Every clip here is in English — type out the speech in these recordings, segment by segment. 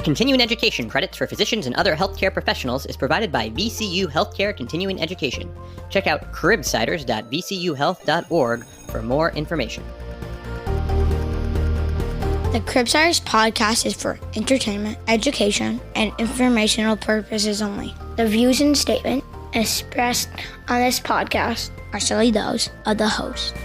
Continuing education credits for physicians and other healthcare professionals is provided by VCU Healthcare Continuing Education. Check out cribsiders.vcuhealth.org for more information. The Cribsiders podcast is for entertainment, education, and informational purposes only. The views and statements expressed on this podcast are solely those of the host.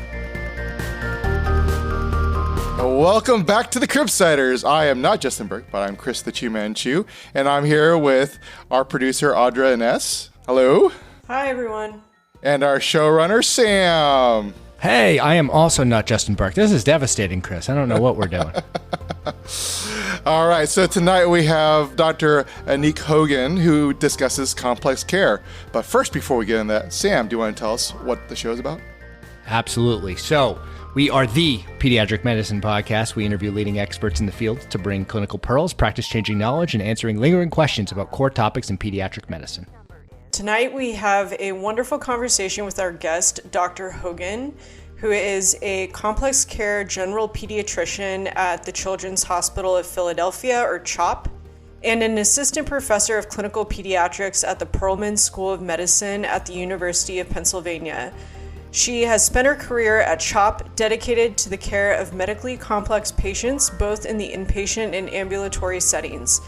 Welcome back to the Cribsiders. I am not Justin Burke, but I'm Chris the Chew Man Chew, and I'm here with our producer Audra Ines. Hello. Hi, everyone. And our showrunner Sam. Hey, I am also not Justin Burke. This is devastating, Chris. I don't know what we're doing. All right, so tonight we have Dr. Anik Hogan, who discusses complex care. But first, before we get into that, Sam, do you want to tell us what the show is about? Absolutely. So, we are the Pediatric Medicine Podcast. We interview leading experts in the field to bring clinical pearls, practice-changing knowledge, and answering lingering questions about core topics in pediatric medicine. Tonight we have a wonderful conversation with our guest, Dr. Hogan, who is a complex care general pediatrician at the Children's Hospital of Philadelphia, or CHOP, and an assistant professor of clinical pediatrics at the Perelman School of Medicine at the University of Pennsylvania. She has spent her career at CHOP dedicated to the care of medically complex patients, both in the inpatient and ambulatory settings.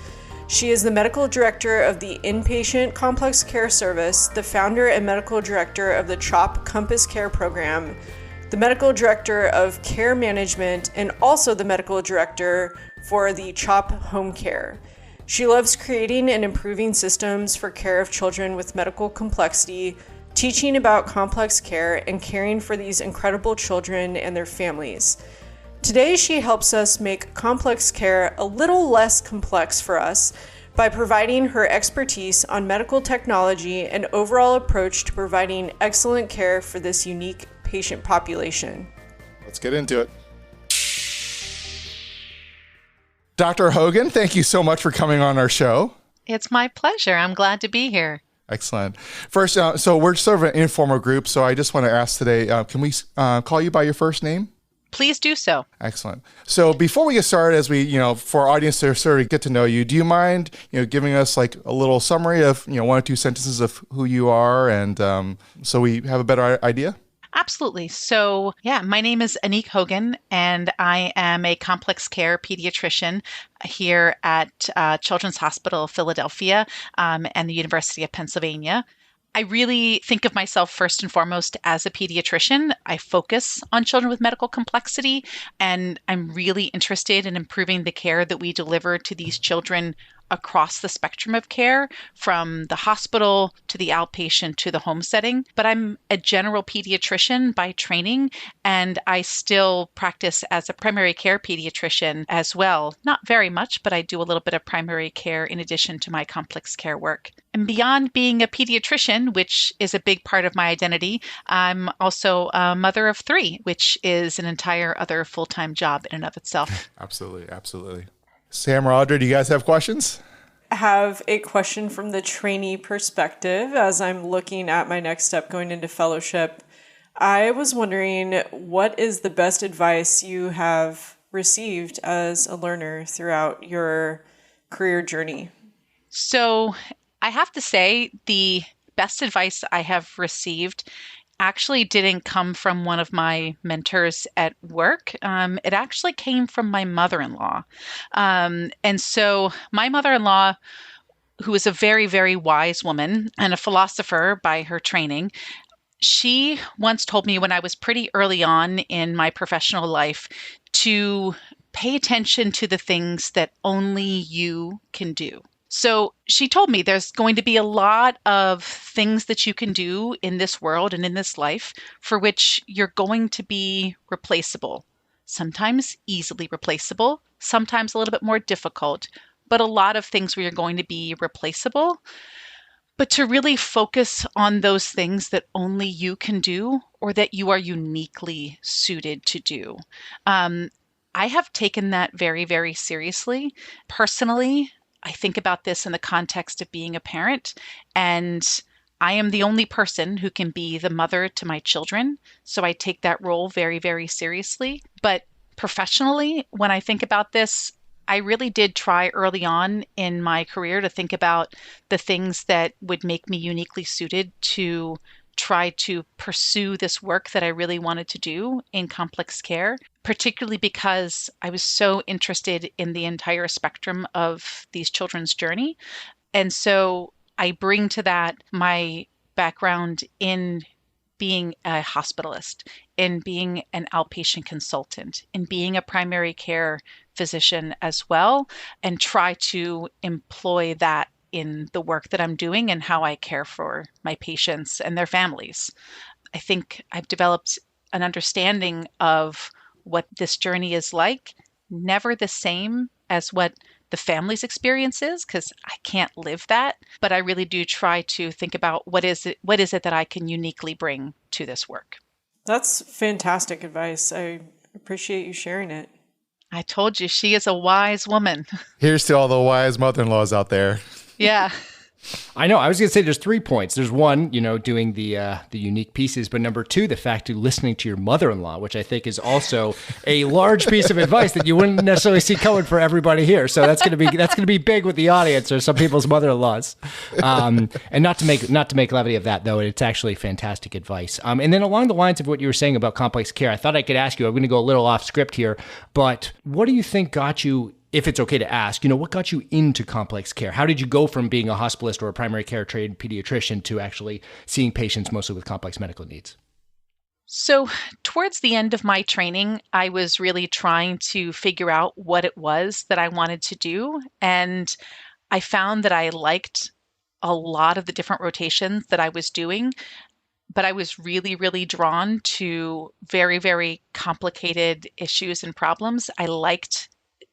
She is the medical director of the Inpatient Complex Care Service, the founder and medical director of the CHOP Compass Care Program, the medical director of Care Management, and also the medical director for the CHOP Home Care. She loves creating and improving systems for care of children with medical complexity, teaching about complex care, and caring for these incredible children and their families. Today, she helps us make complex care a little less complex for us by providing her expertise on medical technology and overall approach to providing excellent care for this unique patient population. Let's get into it. Dr. Hogan, thank you so much for coming on our show. It's my pleasure. I'm glad to be here. Excellent. First, so we're sort of an informal group, so I just want to ask today, can we call you by your first name? Please do so. Excellent. So before we get started, as we, for our audience to sort of get to know you, do you mind, giving us like a little summary of, one or two sentences of who you are, and so we have a better idea? Absolutely. So, my name is Anik Hogan, and I am a complex care pediatrician here at Children's Hospital of Philadelphia and the University of Pennsylvania. I really think of myself first and foremost as a pediatrician. I focus on children with medical complexity, and I'm really interested in improving the care that we deliver to these children across the spectrum of care, from the hospital to the outpatient to the home setting. But I'm a general pediatrician by training, and I still practice as a primary care pediatrician as well. Not very much, but I do a little bit of primary care in addition to my complex care work. And beyond being a pediatrician, which is a big part of my identity, I'm also a mother of three, which is an entire other full-time job in and of itself. Absolutely. Sam or Audra, do you guys have questions? I have a question from the trainee perspective as I'm looking at my next step going into fellowship. I was wondering, what is the best advice you have received as a learner throughout your career journey? So I have to say the best advice I have received actually didn't come from one of my mentors at work. It actually came from my mother-in-law. And so my mother-in-law, who is a very, very wise woman and a philosopher by her training, she once told me when I was pretty early on in my professional life to pay attention to the things that only you can do. So she told me there's going to be a lot of things that you can do in this world and in this life for which you're going to be replaceable. Sometimes easily replaceable, sometimes a little bit more difficult, but a lot of things where you're going to be replaceable. But to really focus on those things that only you can do or that you are uniquely suited to do. I have taken that very, very seriously. Personally, I think about this in the context of being a parent, and I am the only person who can be the mother to my children. So I take that role very, very seriously. But professionally, when I think about this, I really did try early on in my career to think about the things that would make me uniquely suited to try to pursue this work that I really wanted to do in complex care, particularly because I was so interested in the entire spectrum of these children's journey. And so I bring to that my background in being a hospitalist, in being an outpatient consultant, in being a primary care physician as well, and try to employ that in the work that I'm doing and how I care for my patients and their families. I think I've developed an understanding of what this journey is like, never the same as what the family's experience is, because I can't live that, but I really do try to think about what is it that I can uniquely bring to this work. That's fantastic advice. I appreciate you sharing it. I told you, she is a wise woman. Here's to all the wise mother-in-laws out there. Yeah. I know. I was going to say there's 3 points. There's one, doing the unique pieces, but number 2, the fact of listening to your mother-in-law, which I think is also a large piece of advice that you wouldn't necessarily see coming for everybody here. So that's going to be big with the audience or some people's mother-in-laws. And not to make levity of that, though, it's actually fantastic advice. And then along the lines of what you were saying about complex care, I thought I could ask you. I'm going to go a little off script here, but what do you think got you? If it's okay to ask, what got you into complex care? How did you go from being a hospitalist or a primary care trained pediatrician to actually seeing patients mostly with complex medical needs? So towards the end of my training, I was really trying to figure out what it was that I wanted to do. And I found that I liked a lot of the different rotations that I was doing, but I was really, really drawn to very, very complicated issues and problems. I liked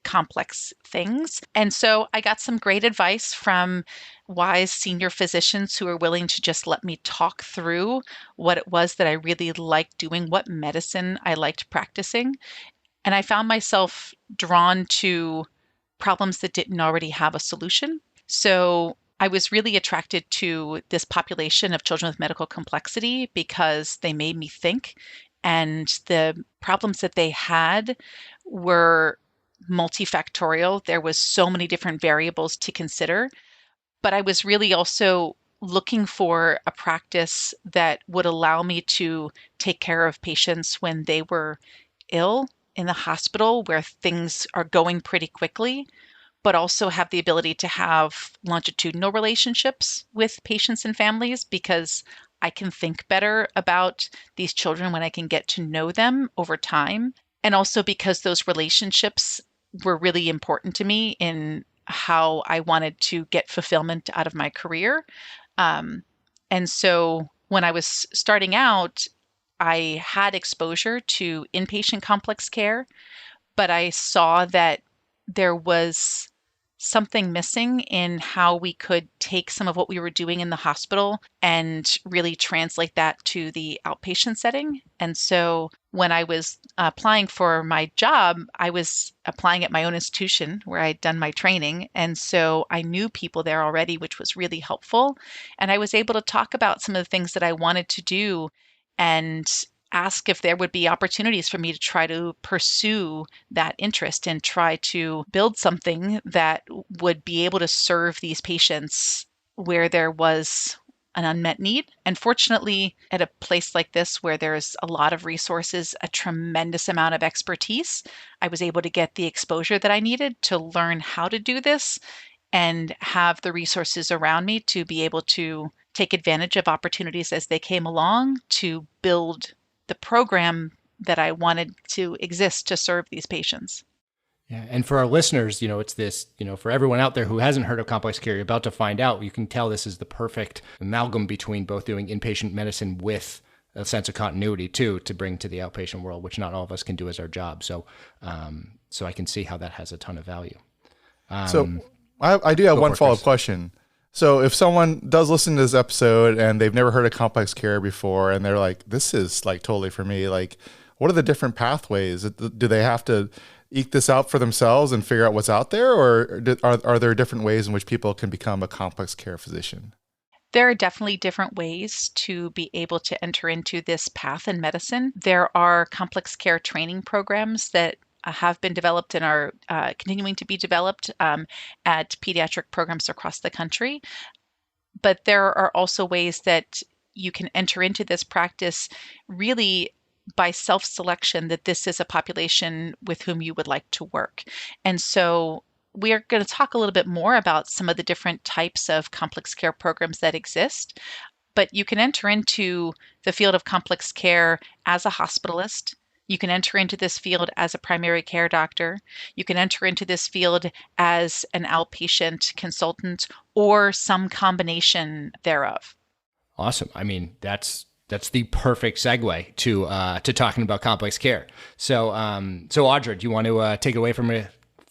complex things. And so I got some great advice from wise senior physicians who were willing to just let me talk through what it was that I really liked doing, what medicine I liked practicing. And I found myself drawn to problems that didn't already have a solution. So I was really attracted to this population of children with medical complexity because they made me think. And the problems that they had were multifactorial. There was so many different variables to consider, but I was really also looking for a practice that would allow me to take care of patients when they were ill in the hospital where things are going pretty quickly, but also have the ability to have longitudinal relationships with patients and families because I can think better about these children when I can get to know them over time. And also because those relationships were really important to me in how I wanted to get fulfillment out of my career. And so when I was starting out, I had exposure to inpatient complex care, but I saw that there was something missing in how we could take some of what we were doing in the hospital and really translate that to the outpatient setting. And so when I was applying for my job, I was applying at my own institution where I'd done my training. And so I knew people there already, which was really helpful. And I was able to talk about some of the things that I wanted to do and ask if there would be opportunities for me to try to pursue that interest and try to build something that would be able to serve these patients where there was an unmet need. And fortunately, at a place like this where there's a lot of resources, a tremendous amount of expertise, I was able to get the exposure that I needed to learn how to do this and have the resources around me to be able to take advantage of opportunities as they came along to build the program that I wanted to exist to serve these patients. Yeah, and for our listeners, it's this, for everyone out there who hasn't heard of complex care, you're about to find out, you can tell this is the perfect amalgam between both doing inpatient medicine with a sense of continuity too, to bring to the outpatient world, which not all of us can do as our job. So, so I can see how that has a ton of value. So I do have one follow-up question. So if someone does listen to this episode and they've never heard of complex care before and they're like, this is like totally for me, like what are the different pathways? Do they have to eke this out for themselves and figure out what's out there? Or are there different ways in which people can become a complex care physician? There are definitely different ways to be able to enter into this path in medicine. There are complex care training programs that have been developed and are continuing to be developed at pediatric programs across the country. But there are also ways that you can enter into this practice really by self-selection, that this is a population with whom you would like to work. And so we are going to talk a little bit more about some of the different types of complex care programs that exist. But you can enter into the field of complex care as a hospitalist. You can enter into this field as a primary care doctor. You can enter into this field as an outpatient consultant or some combination thereof. Awesome. I mean, that's the perfect segue to talking about complex care. So, Audra, do you want to take it away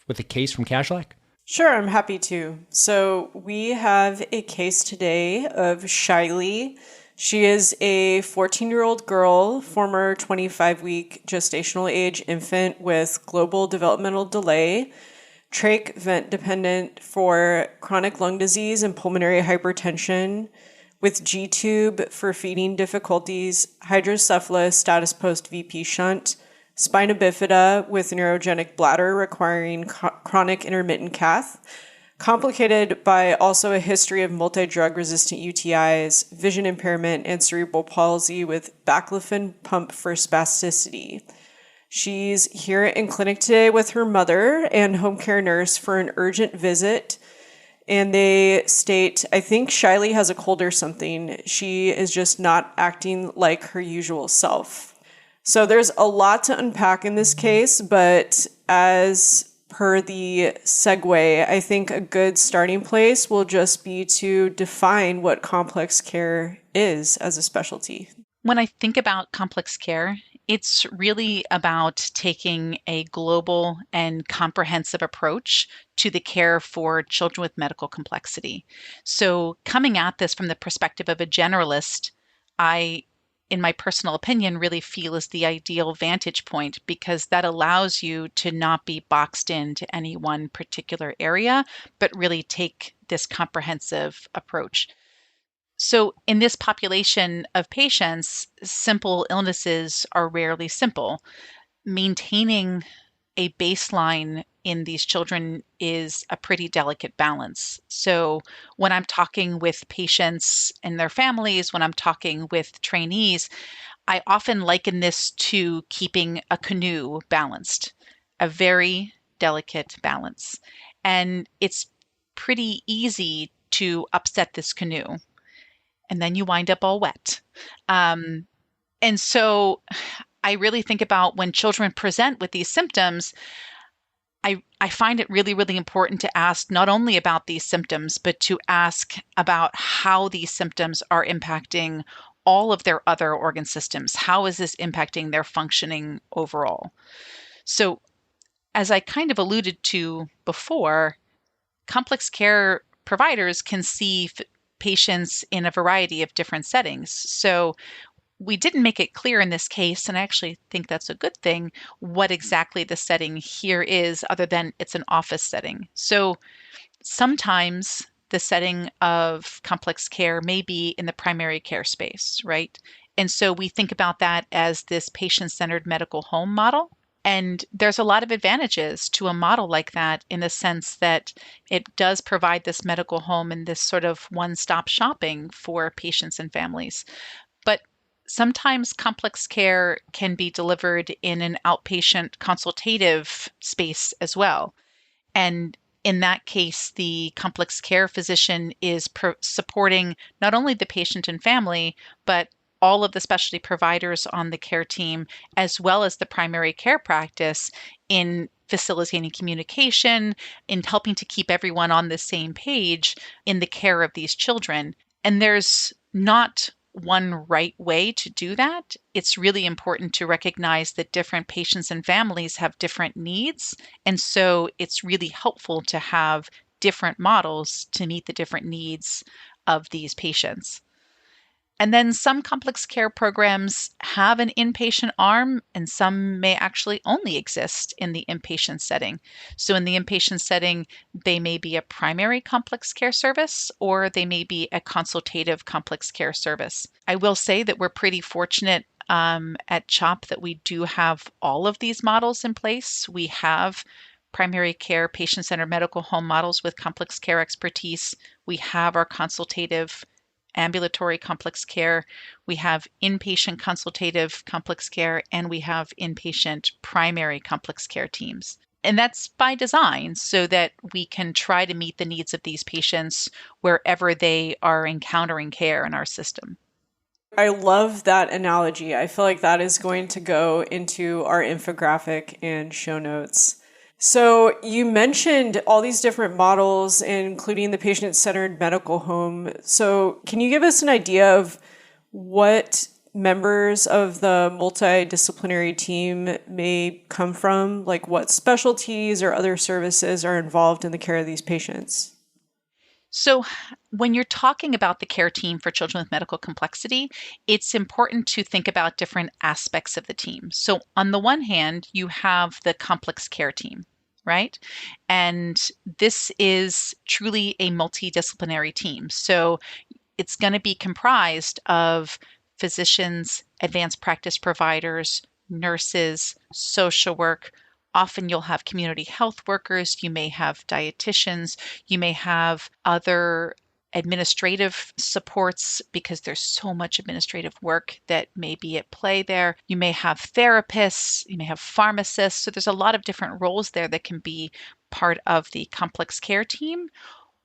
with a case from Kashlak? Sure, I'm happy to. So we have a case today of Shiley. She is a 14-year-old girl, former 25-week gestational age infant with global developmental delay, trach vent dependent for chronic lung disease and pulmonary hypertension, with G-tube for feeding difficulties, hydrocephalus status post VP shunt, spina bifida with neurogenic bladder requiring chronic intermittent cath, complicated by also a history of multi-drug resistant UTIs, vision impairment, and cerebral palsy with baclofen pump for spasticity. She's here in clinic today with her mother and home care nurse for an urgent visit. And they state, I think Shiley has a cold or something. She is just not acting like her usual self. So there's a lot to unpack in this case, but as per the segue, I think a good starting place will just be to define what complex care is as a specialty. When I think about complex care, it's really about taking a global and comprehensive approach to the care for children with medical complexity. So coming at this from the perspective of a generalist, I, in my personal opinion, really feel is the ideal vantage point, because that allows you to not be boxed into any one particular area, but really take this comprehensive approach. So in this population of patients, simple illnesses are rarely simple. Maintaining a baseline in these children is a pretty delicate balance. So when I'm talking with patients and their families, when I'm talking with trainees, I often liken this to keeping a canoe balanced, a very delicate balance. And it's pretty easy to upset this canoe, and then you wind up all wet. And so I really think about when children present with these symptoms, I find it really, really important to ask not only about these symptoms, but to ask about how these symptoms are impacting all of their other organ systems. How is this impacting their functioning overall? So as I kind of alluded to before, complex care providers can see patients in a variety of different settings. So we didn't make it clear in this case, and I actually think that's a good thing, what exactly the setting here is, other than it's an office setting. So sometimes the setting of complex care may be in the primary care space, right? And so we think about that as this patient-centered medical home model. And there's a lot of advantages to a model like that, in the sense that it does provide this medical home and this sort of one-stop shopping for patients and families. But sometimes complex care can be delivered in an outpatient consultative space as well. And in that case, the complex care physician is supporting not only the patient and family, but all of the specialty providers on the care team, as well as the primary care practice, in facilitating communication, in helping to keep everyone on the same page in the care of these children. And there's not one right way to do that. It's really important to recognize that different patients and families have different needs. And so it's really helpful to have different models to meet the different needs of these patients. And then some complex care programs have an inpatient arm, and some may actually only exist in the inpatient setting. So in the inpatient setting, they may be a primary complex care service, or they may be a consultative complex care service. I will say that we're pretty fortunate at CHOP that we do have all of these models in place. We have primary care, patient-centered medical home models with complex care expertise. We have our consultative ambulatory complex care. We have inpatient consultative complex care, and we have inpatient primary complex care teams. And that's by design so that we can try to meet the needs of these patients wherever they are encountering care in our system. I love that analogy. I feel like that is going to go into our infographic and show notes. So you mentioned all these different models, including the patient-centered medical home. So can you give us an idea of what members of the multidisciplinary team may come from? Like what specialties or other services are involved in the care of these patients? So when you're talking about the care team for children with medical complexity, it's important to think about different aspects of the team. So on the one hand, you have the complex care team, right? And this is truly a multidisciplinary team. So it's going to be comprised of physicians, advanced practice providers, nurses, social work. Often you'll have community health workers, you may have dietitians, you may have other administrative supports because there's so much administrative work that may be at play there. You may have therapists, you may have pharmacists. So there's a lot of different roles there that can be part of the complex care team,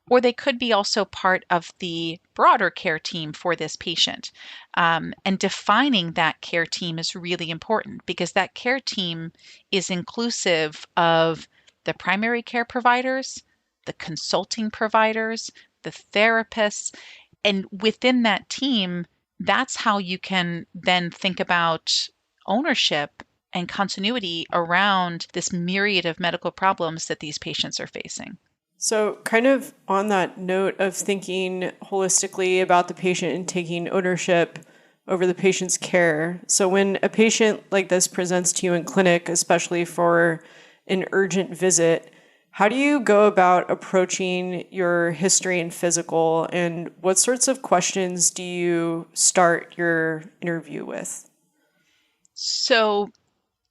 or they could be also part of the broader care team for this patient. And defining that care team is really important because that care team is inclusive of the primary care providers, the consulting providers, the therapists. And within that team, that's how you can then think about ownership and continuity around this myriad of medical problems that these patients are facing. So kind of on that note of thinking holistically about the patient and taking ownership over the patient's care. So when a patient like this presents to you in clinic, especially for an urgent visit, how do you go about approaching your history and physical, and what sorts of questions do you start your interview with? So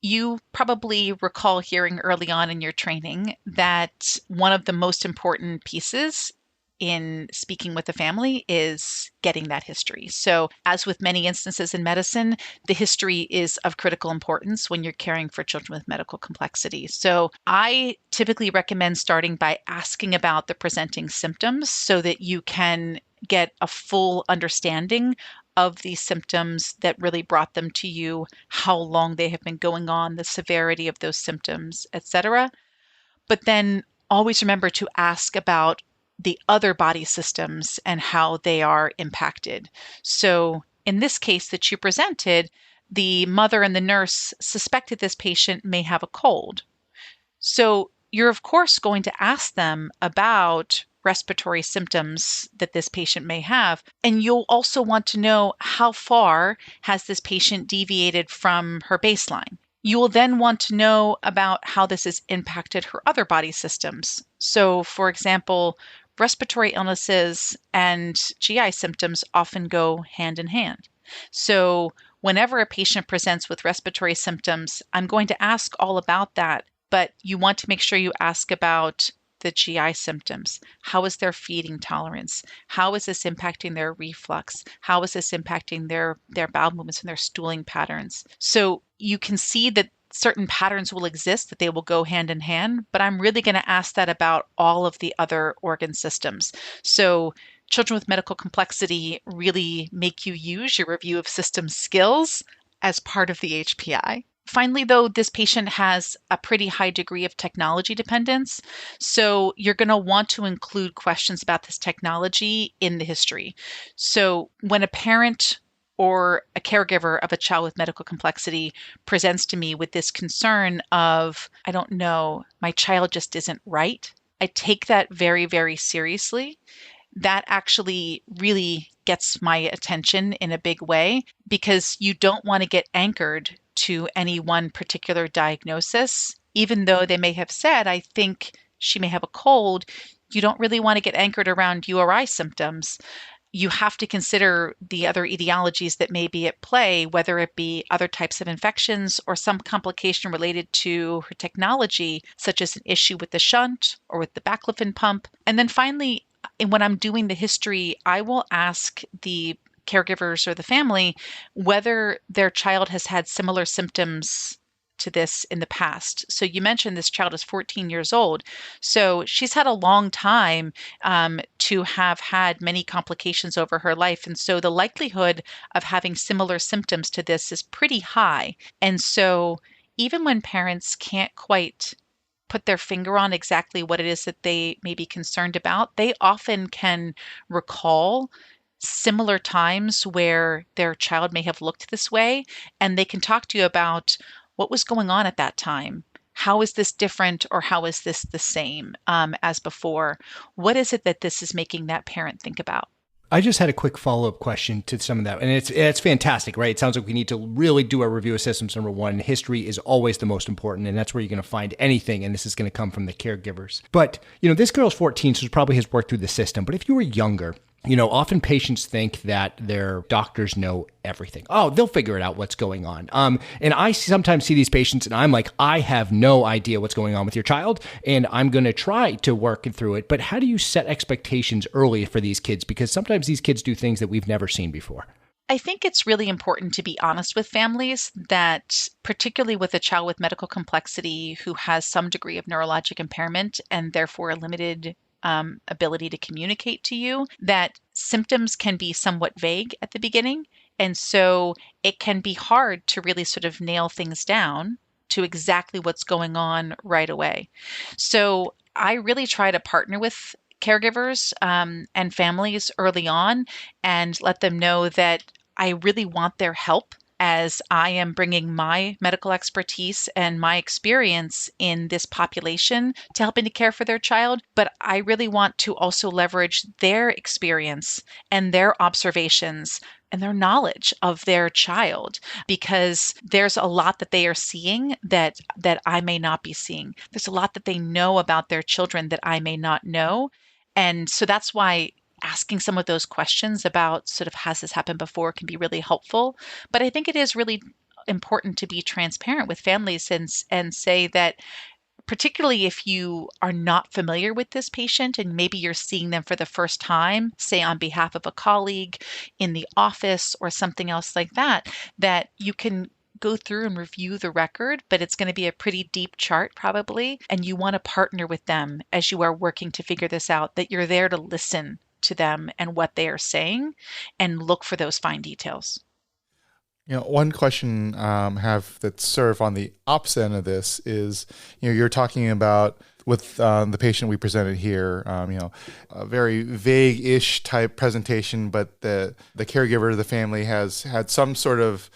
you probably recall hearing early on in your training that one of the most important pieces in speaking with the family is getting that history. So as with many instances in medicine, the history is of critical importance when you're caring for children with medical complexity. So I typically recommend starting by asking about the presenting symptoms so that you can get a full understanding of these symptoms that really brought them to you, how long they have been going on, the severity of those symptoms, etc. But then always remember to ask about the other body systems and how they are impacted. So in this case that you presented, the mother and the nurse suspected this patient may have a cold. So you're of course going to ask them about respiratory symptoms that this patient may have. And you'll also want to know how far has this patient deviated from her baseline. You will then want to know about how this has impacted her other body systems. So, for example, respiratory illnesses and GI symptoms often go hand in hand. So whenever a patient presents with respiratory symptoms, I'm going to ask all about that, but you want to make sure you ask about the GI symptoms. How is their feeding tolerance? How is this impacting their reflux? How is this impacting their bowel movements and their stooling patterns? So you can see that certain patterns will exist, that they will go hand in hand, but I'm really going to ask that about all of the other organ systems. So children with medical complexity really make you use your review of system skills as part of the HPI. Finally, though, this patient has a pretty high degree of technology dependence. So you're going to want to include questions about this technology in the history. So when a parent or a caregiver of a child with medical complexity presents to me with this concern of, I don't know, my child just isn't right, I take that very, very seriously. That actually really gets my attention in a big way because you don't want to get anchored to any one particular diagnosis. Even though they may have said, I think she may have a cold, you don't really want to get anchored around URI symptoms. you have to consider the other etiologies that may be at play, whether it be other types of infections or some complication related to her technology, such as an issue with the shunt or with the baclofen pump. And then finally, when I'm doing the history, I will ask the caregivers or the family whether their child has had similar symptoms to this in the past. So you mentioned this child is 14 years old. So she's had a long time to have had many complications over her life. And so the likelihood of having similar symptoms to this is pretty high. And so even when parents can't quite put their finger on exactly what it is that they may be concerned about, they often can recall similar times where their child may have looked this way, and they can talk to you about what was going on at that time. How is this different, or how is this the same as before? What is it that this is making that parent think about? I just had a quick follow-up question to some of that. And it's fantastic, right? It sounds like we need to really do our review of systems, number one. History is always the most important, and that's where you're going to find anything, and this is going to come from the caregivers. But, this girl's 14, so she probably has worked through the system. But if you were younger, often patients think that their doctors know everything. Oh, they'll figure it out what's going on. And I sometimes see these patients and I'm like, I have no idea what's going on with your child, and I'm going to try to work through it. But how do you set expectations early for these kids? Because sometimes these kids do things that we've never seen before. I think it's really important to be honest with families that, particularly with a child with medical complexity who has some degree of neurologic impairment and therefore a limited ability to communicate to you, that symptoms can be somewhat vague at the beginning. And so it can be hard to really sort of nail things down to exactly what's going on right away. So I really try to partner with caregivers and families early on and let them know that I really want their help, as I am bringing my medical expertise and my experience in this population to helping to care for their child. But I really want to also leverage their experience and their observations and their knowledge of their child, because there's a lot that they are seeing that I may not be seeing. There's a lot that they know about their children that I may not know. And so that's why asking some of those questions about sort of, has this happened before, can be really helpful. But I think it is really important to be transparent with families and say that, particularly if you are not familiar with this patient and maybe you're seeing them for the first time, say on behalf of a colleague in the office or something else like that, that you can go through and review the record, but it's going to be a pretty deep chart probably. And you want to partner with them as you are working to figure this out, that you're there to listen to them and what they are saying and look for those fine details. One question have that's sort of on the opposite end of this is, you're talking about with the patient we presented here, a very vague-ish type presentation, but the caregiver, the family has had some sort of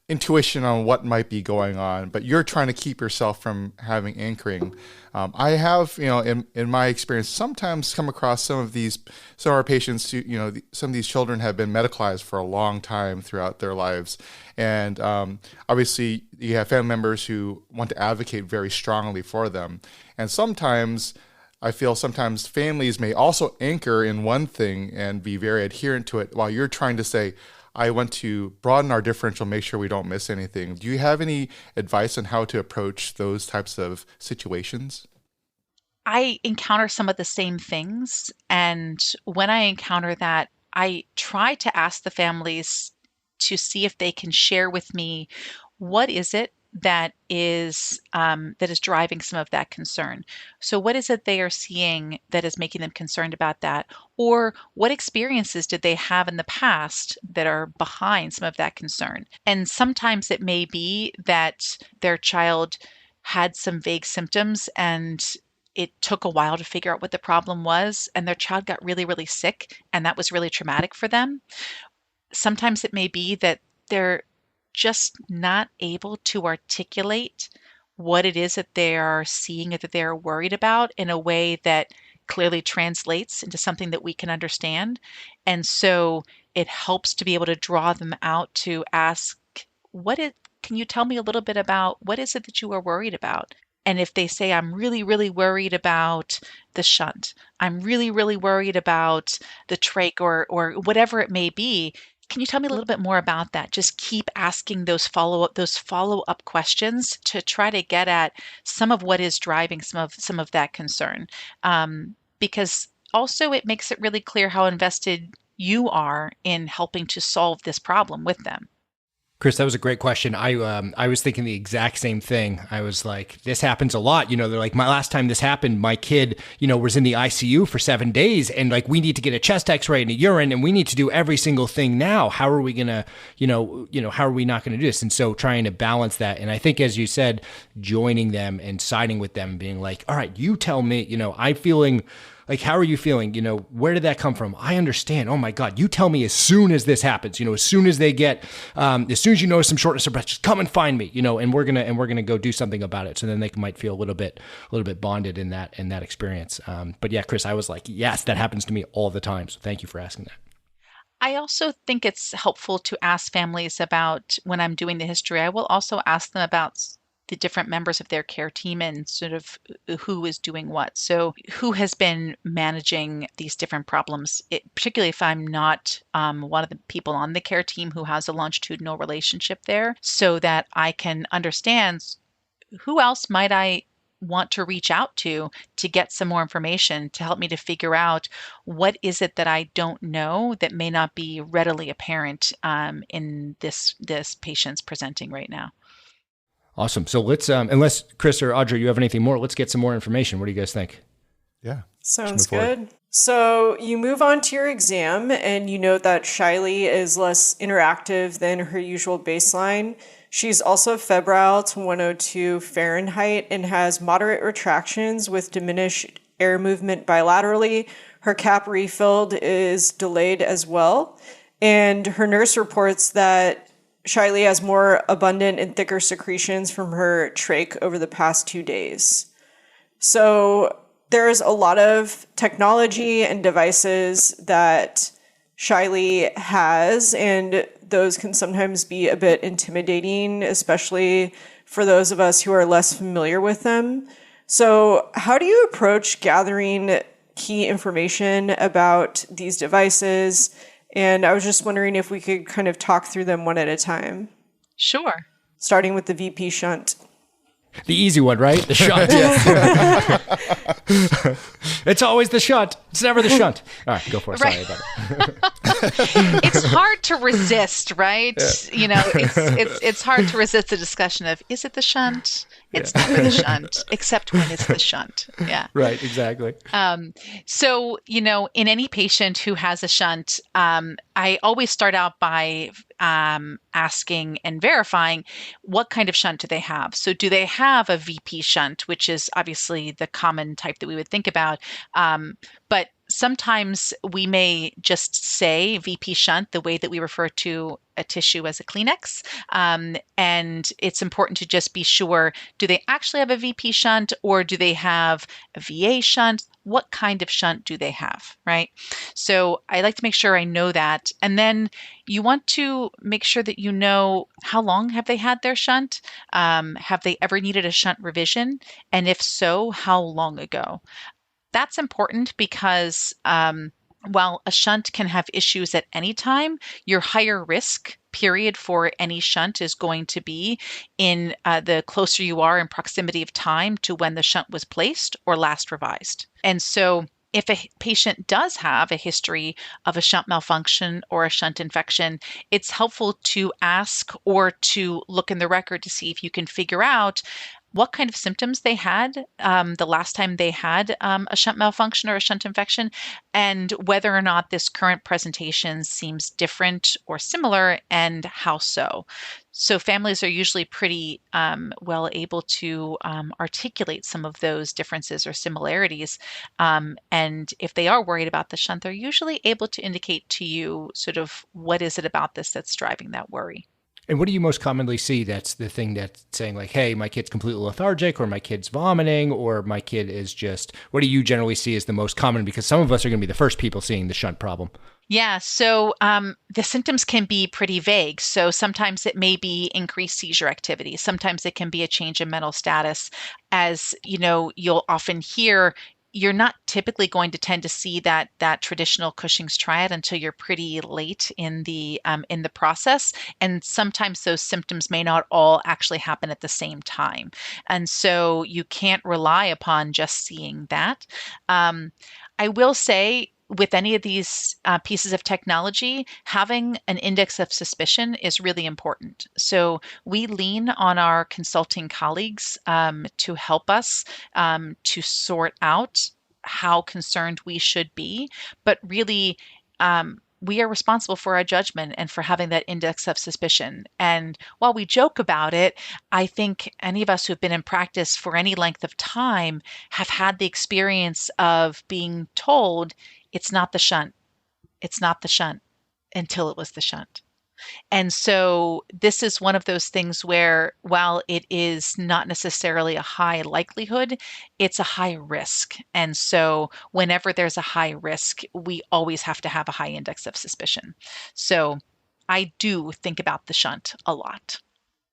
intuition on what might be going on, but you're trying to keep yourself from having anchoring. I have, in my experience, sometimes come across some of our patients who, some of these children have been medicalized for a long time throughout their lives. And obviously you have family members who want to advocate very strongly for them. And sometimes I feel families may also anchor in one thing and be very adherent to it while you're trying to say, I want to broaden our differential, make sure we don't miss anything. Do you have any advice on how to approach those types of situations? I encounter some of the same things. And when I encounter that, I try to ask the families to see if they can share with me what is it that is driving some of that concern. So what is it they are seeing that is making them concerned about that? Or what experiences did they have in the past that are behind some of that concern? And sometimes it may be that their child had some vague symptoms and it took a while to figure out what the problem was, and their child got really, really sick, and that was really traumatic for them. Sometimes it may be that they're just not able to articulate what it is that they are seeing or that they're worried about in a way that clearly translates into something that we can understand. And so it helps to be able to draw them out to ask, can you tell me a little bit about what is it that you are worried about? And if they say, I'm really, really worried about the shunt, I'm really, really worried about the trach or whatever it may be, can you tell me a little bit more about that? Just keep asking those follow-up questions to try to get at some of what is driving some of that concern. Because also it makes it really clear how invested you are in helping to solve this problem with them. Chris, that was a great question. I was thinking the exact same thing. I was like, this happens a lot. They're like, my last time this happened, my kid, was in the ICU for 7 days, and like, we need to get a chest X-ray and a urine, and we need to do every single thing now. How are we gonna, how are we not gonna do this? And so trying to balance that. And I think, as you said, joining them and siding with them, being like, all right, you tell me, I'm feeling. Like, how are you feeling? Where did that come from? I understand. Oh my God. You tell me as soon as this happens, as soon as they get, as soon as you notice some shortness of breath, just come and find me, and we're going to go do something about it. So then they might feel a little bit bonded in that experience. But yeah, Chris, I was like, yes, that happens to me all the time. So thank you for asking that. I also think it's helpful to ask families about, when I'm doing the history, I will also ask them about the different members of their care team and sort of who is doing what. So who has been managing these different problems, particularly if I'm not one of the people on the care team who has a longitudinal relationship there, so that I can understand who else might I want to reach out to get some more information to help me to figure out what is it that I don't know that may not be readily apparent in this patient's presenting right now. Awesome. So let's, unless Chris or Audrey, you have anything more, let's get some more information. What do you guys think? Yeah. Sounds good. So you move on to your exam and you note that Shiley is less interactive than her usual baseline. She's also febrile to 102 Fahrenheit and has moderate retractions with diminished air movement bilaterally. Her cap refilled is delayed as well. And her nurse reports that Shiley has more abundant and thicker secretions from her trach over the past 2 days. So there's a lot of technology and devices that Shiley has, and those can sometimes be a bit intimidating, especially for those of us who are less familiar with them. So how do you approach gathering key information about these devices? And I was just wondering if we could kind of talk through them one at a time. Sure. Starting with the VP shunt. The easy one, right? The shunt. It's always the shunt. It's never the shunt. All right, go for it. Sorry about it. It's hard to resist, right? Yeah. It's hard to resist the discussion of, is it the shunt? It's never the shunt, except when it's the shunt. Yeah. Right, exactly. So, in any patient who has a shunt, I always start out by asking and verifying what kind of shunt do they have. So do they have a VP shunt, which is obviously the common type that we would think about. But sometimes we may just say VP shunt the way that we refer to a tissue as a Kleenex. And it's important to just be sure, do they actually have a VP shunt or do they have a VA shunt? What kind of shunt do they have, right? So I like to make sure I know that. And then you want to make sure that you know, how long have they had their shunt? Have they ever needed a shunt revision? And if so, how long ago? That's important because while a shunt can have issues at any time, your higher risk period for any shunt is going to be in the closer you are in proximity of time to when the shunt was placed or last revised. And so if a patient does have a history of a shunt malfunction or a shunt infection, it's helpful to ask or to look in the record to see if you can figure out what kind of symptoms they had the last time they had a shunt malfunction or a shunt infection, and whether or not this current presentation seems different or similar, and how so. So families are usually pretty well able to articulate some of those differences or similarities. And if they are worried about the shunt, they're usually able to indicate to you sort of what is it about this that's driving that worry. And what do you most commonly see that's the thing that's saying like, hey, my kid's completely lethargic, or my kid's vomiting, or my kid is just, what do you generally see as the most common? Because some of us are going to be the first people seeing the shunt problem. Yeah, so the symptoms can be pretty vague. So sometimes it may be increased seizure activity. Sometimes it can be a change in mental status. As you know, you'll often hear you're not typically going to tend to see that traditional Cushing's triad until you're pretty late in the process, and sometimes those symptoms may not all actually happen at the same time, and so you can't rely upon just seeing that. I will say, with any of these pieces of technology, having an index of suspicion is really important. So we lean on our consulting colleagues to help us to sort out how concerned we should be. But really, we are responsible for our judgment and for having that index of suspicion. And while we joke about it, I think any of us who've been in practice for any length of time have had the experience of being told, it's not the shunt. It's not the shunt, until it was the shunt. And so this is one of those things where, while it is not necessarily a high likelihood, it's a high risk. And so whenever there's a high risk, we always have to have a high index of suspicion. So I do think about the shunt a lot.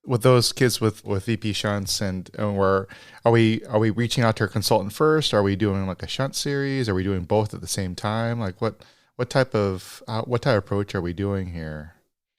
With those kids with EP shunts, and are we reaching out to our consultant first? Are we doing like a shunt series? Are we doing both at the same time? Like what type of approach are we doing here?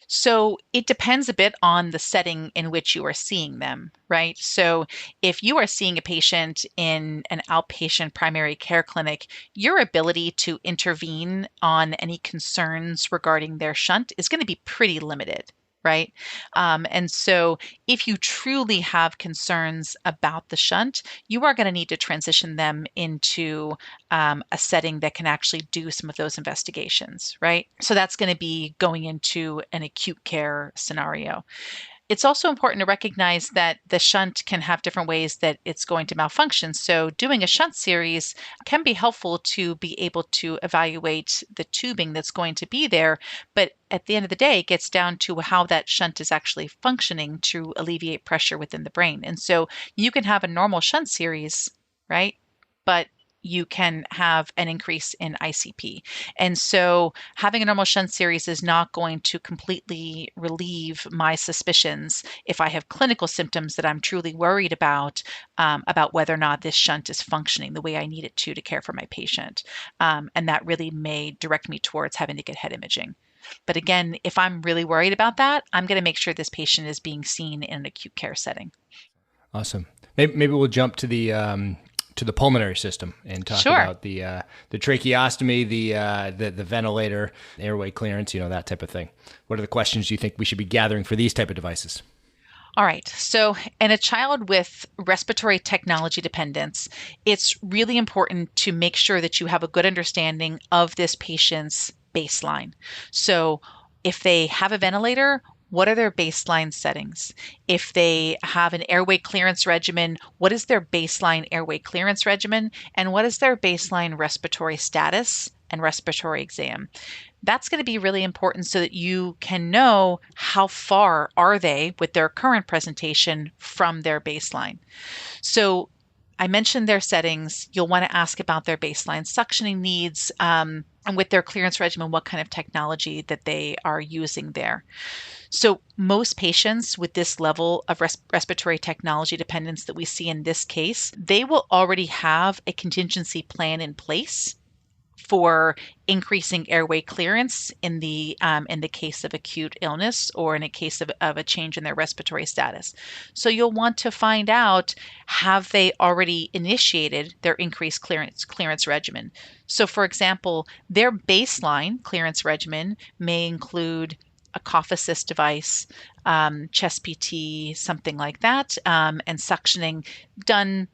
So it depends a bit on the setting in which you are seeing them, right? So if you are seeing a patient in an outpatient primary care clinic, your ability to intervene on any concerns regarding their shunt is going to be pretty limited. Right. And so if you truly have concerns about the shunt, you are going to need to transition them into a setting that can actually do some of those investigations. Right. So that's going to be going into an acute care scenario. It's also important to recognize that the shunt can have different ways that it's going to malfunction. So doing a shunt series can be helpful to be able to evaluate the tubing that's going to be there. But at the end of the day, it gets down to how that shunt is actually functioning to alleviate pressure within the brain. And so you can have a normal shunt series, right? But you can have an increase in ICP. And so having a normal shunt series is not going to completely relieve my suspicions if I have clinical symptoms that I'm truly worried about whether or not this shunt is functioning the way I need it to care for my patient. And that really may direct me towards having to get head imaging. But again, if I'm really worried about that, I'm going to make sure this patient is being seen in an acute care setting. Awesome. Maybe we'll jump to the pulmonary system and talk about the tracheostomy, the ventilator, airway clearance, that type of thing. What are the questions you think we should be gathering for these type of devices? All right. So in a child with respiratory technology dependence, it's really important to make sure that you have a good understanding of this patient's baseline. So if they have a ventilator, what are their baseline settings? If they have an airway clearance regimen, what is their baseline airway clearance regimen? And what is their baseline respiratory status and respiratory exam? That's going to be really important so that you can know how far are they with their current presentation from their baseline. So I mentioned their settings. You'll want to ask about their baseline suctioning needs, and with their clearance regimen, what kind of technology that they are using there. So most patients with this level of respiratory technology dependence that we see in this case, they will already have a contingency plan in place for increasing airway clearance in the case of acute illness or in a case of a change in their respiratory status. So you'll want to find out, have they already initiated their increased clearance regimen? So for example, their baseline clearance regimen may include a cough assist device, chest PT, something like that, and suctioning done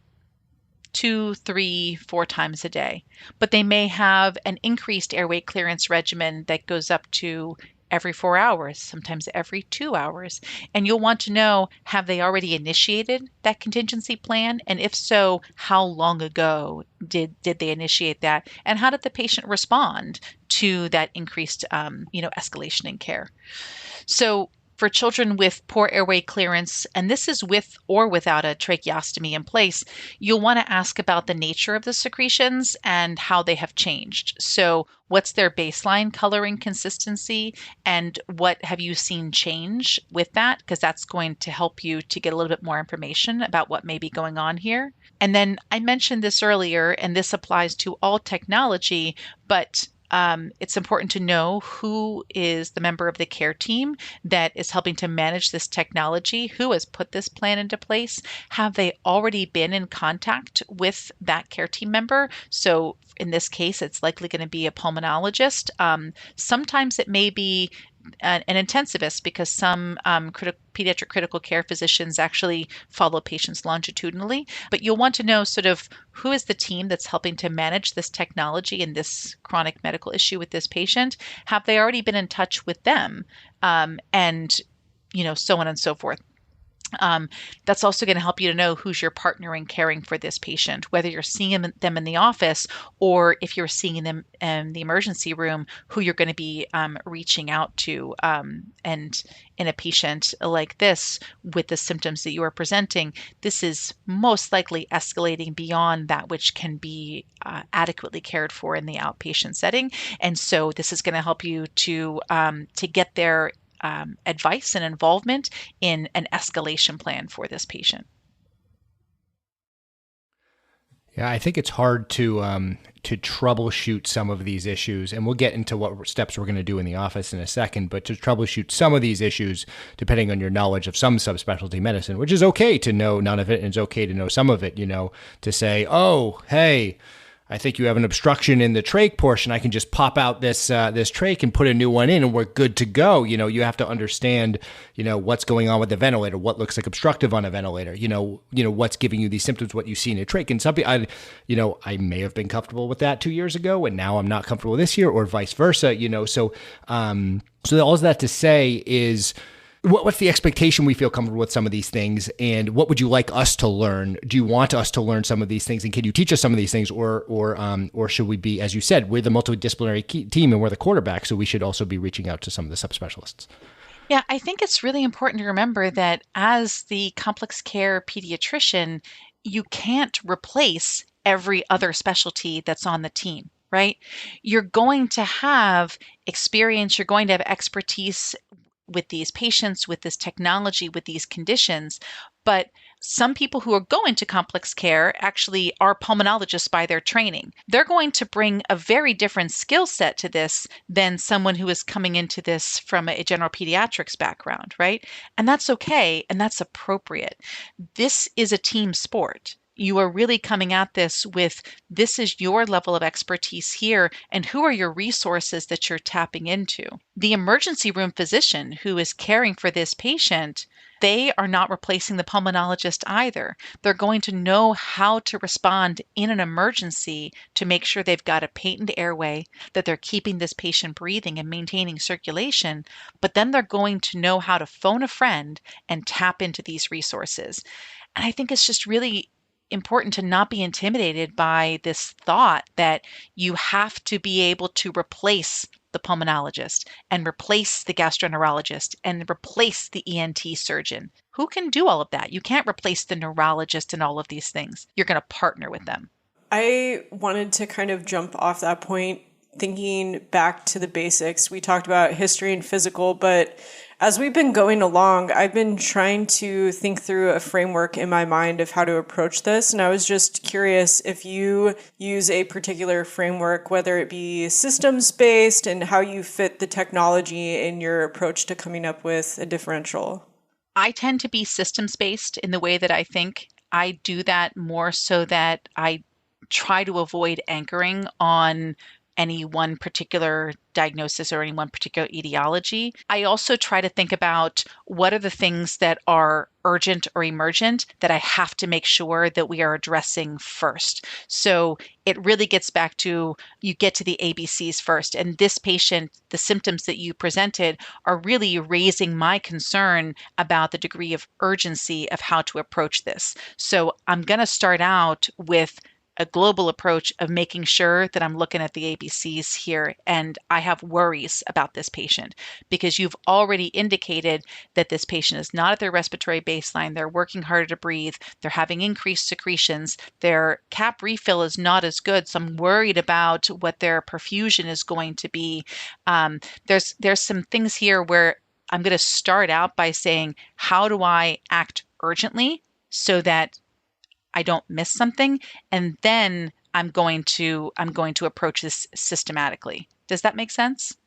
2, 3, 4 times a day. But they may have an increased airway clearance regimen that goes up to every 4 hours, sometimes every 2 hours. And you'll want to know, have they already initiated that contingency plan? And if so, how long ago did they initiate that? And how did the patient respond to that increased escalation in care? So For children with poor airway clearance, and this is with or without a tracheostomy in place, you'll want to ask about the nature of the secretions and how they have changed. So what's their baseline coloring consistency, and what have you seen change with that? Because that's going to help you to get a little bit more information about what may be going on here. And then I mentioned this earlier, and this applies to all technology, but it's important to know who is the member of the care team that is helping to manage this technology, who has put this plan into place. Have they already been in contact with that care team member? So in this case, it's likely going to be a pulmonologist. Sometimes it may be an intensivist, because some pediatric critical care physicians actually follow patients longitudinally. But you'll want to know sort of who is the team that's helping to manage this technology and this chronic medical issue with this patient. Have they already been in touch with them? And so on and so forth. That's also going to help you to know who's your partner in caring for this patient, whether you're seeing them in the office or if you're seeing them in the emergency room, who you're going to be reaching out to. And in a patient like this, with the symptoms that you are presenting, this is most likely escalating beyond that which can be adequately cared for in the outpatient setting. And so this is going to help you to get their advice and involvement in an escalation plan for this patient. Yeah, I think it's hard to troubleshoot some of these issues, and we'll get into what steps we're going to do in the office in a second, but to troubleshoot some of these issues, depending on your knowledge of some subspecialty medicine, which is okay to know none of it, and it's okay to know some of it, to say, oh, hey, I think you have an obstruction in the trach portion. I can just pop out this trach and put a new one in, and we're good to go. You have to understand, what's going on with the ventilator, what looks like obstructive on a ventilator, what's giving you these symptoms, what you see in a trach. And something I may have been comfortable with that 2 years ago, and now I'm not comfortable this year, or vice versa. So all that to say is, what's the expectation we feel comfortable with some of these things, and what would you like us to learn? Do you want us to learn some of these things, and can you teach us some of these things, or should we be, as you said, we're the multidisciplinary team and we're the quarterback, so we should also be reaching out to some of the subspecialists? Yeah, I think it's really important to remember that as the complex care pediatrician, you can't replace every other specialty that's on the team, right? You're going to have experience, you're going to have expertise with these patients, with this technology, with these conditions. But some people who are going to complex care actually are pulmonologists by their training. They're going to bring a very different skill set to this than someone who is coming into this from a general pediatrics background, right? And that's okay, and that's appropriate. This is a team sport. You are really coming at this with, this is your level of expertise here, and who are your resources that you're tapping into? The emergency room physician who is caring for this patient, they are not replacing the pulmonologist either. They're going to know how to respond in an emergency to make sure they've got a patent airway, that they're keeping this patient breathing and maintaining circulation, but then they're going to know how to phone a friend and tap into these resources. And I think it's just really important to not be intimidated by this thought that you have to be able to replace the pulmonologist and replace the gastroenterologist and replace the ENT surgeon. Who can do all of that? You can't replace the neurologist and all of these things. You're going to partner with them. I wanted to kind of jump off that point, thinking back to the basics. We talked about history and physical, but as we've been going along, I've been trying to think through a framework in my mind of how to approach this. And I was just curious if you use a particular framework, whether it be systems-based, and how you fit the technology in your approach to coming up with a differential. I tend to be systems-based in the way that I think. I do that more so that I try to avoid anchoring on any one particular diagnosis or any one particular etiology. I also try to think about what are the things that are urgent or emergent that I have to make sure that we are addressing first. So it really gets back to, you get to the ABCs first. And this patient, the symptoms that you presented are really raising my concern about the degree of urgency of how to approach this. So I'm going to start out with a global approach of making sure that I'm looking at the ABCs here. And I have worries about this patient because you've already indicated that this patient is not at their respiratory baseline. They're working harder to breathe. They're having increased secretions. Their cap refill is not as good. So I'm worried about what their perfusion is going to be. There's some things here where I'm going to start out by saying, how do I act urgently so that I don't miss something, and then I'm going to approach this systematically. Does that make sense?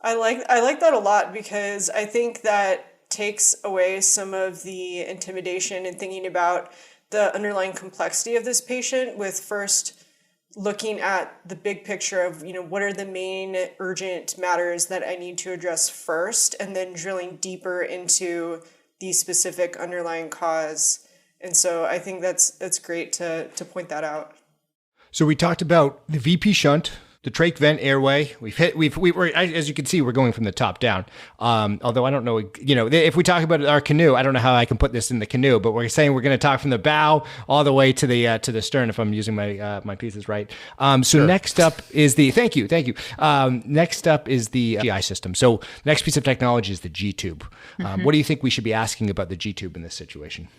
I like that a lot because I think that takes away some of the intimidation and thinking about the underlying complexity of this patient with first looking at the big picture of, what are the main urgent matters that I need to address first, and then drilling deeper into the specific underlying cause. And so I think that's great to point that out. So we talked about the VP shunt, the trach vent airway. We're as you can see, we're going from the top down. Although I don't know, if we talk about our canoe, I don't know how I can put this in the canoe, but we're saying we're going to talk from the bow all the way to the stern, if I'm using my pieces right. Sure. Next up is thank you. Next up is the GI system. So next piece of technology is the G tube. What do you think we should be asking about the G tube in this situation?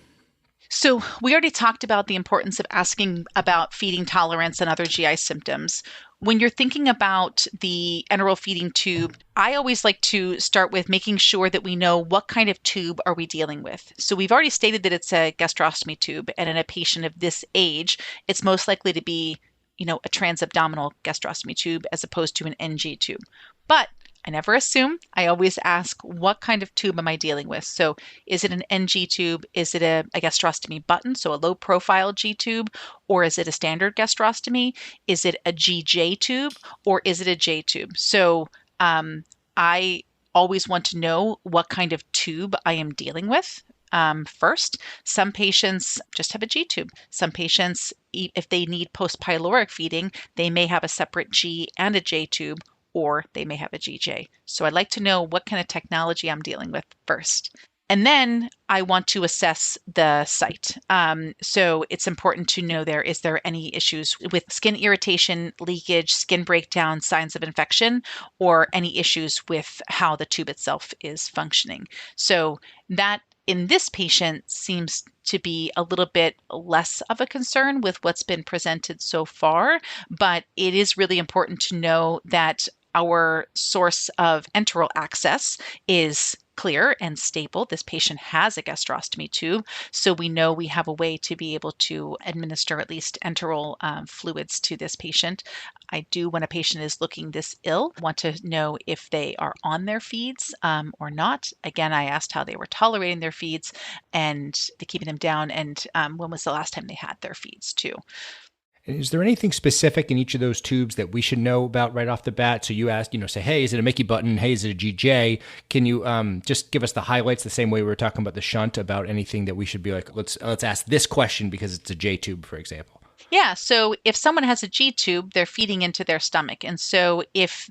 So we already talked about the importance of asking about feeding tolerance and other GI symptoms. When you're thinking about the enteral feeding tube, I always like to start with making sure that we know what kind of tube are we dealing with. So we've already stated that it's a gastrostomy tube, and in a patient of this age, it's most likely to be, a transabdominal gastrostomy tube as opposed to an NG tube. But I never assume. I always ask, what kind of tube am I dealing with? So is it an NG tube? Is it a gastrostomy button, so a low profile G tube? Or is it a standard gastrostomy? Is it a GJ tube? Or is it a J tube? So I always want to know what kind of tube I am dealing with. First, some patients just have a G tube. Some patients, if they need post-pyloric feeding, they may have a separate G and a J tube, or they may have a GJ. So I'd like to know what kind of technology I'm dealing with first. And then I want to assess the site. So it's important to know is there any issues with skin irritation, leakage, skin breakdown, signs of infection, or any issues with how the tube itself is functioning. So that in this patient seems to be a little bit less of a concern with what's been presented so far, but it is really important to know that our source of enteral access is clear and stable. This patient has a gastrostomy tube, so we know we have a way to be able to administer at least enteral fluids to this patient. I do, when a patient is looking this ill, want to know if they are on their feeds or not. Again, I asked how they were tolerating their feeds and keeping them down, and when was the last time they had their feeds too. Is there anything specific in each of those tubes that we should know about right off the bat? So you asked, say, hey, is it a Mickey button? Hey, is it a GJ? Can you just give us the highlights the same way we were talking about the shunt, about anything that we should be like, let's ask this question because it's a J tube, for example? Yeah. So if someone has a G tube, they're feeding into their stomach. And so if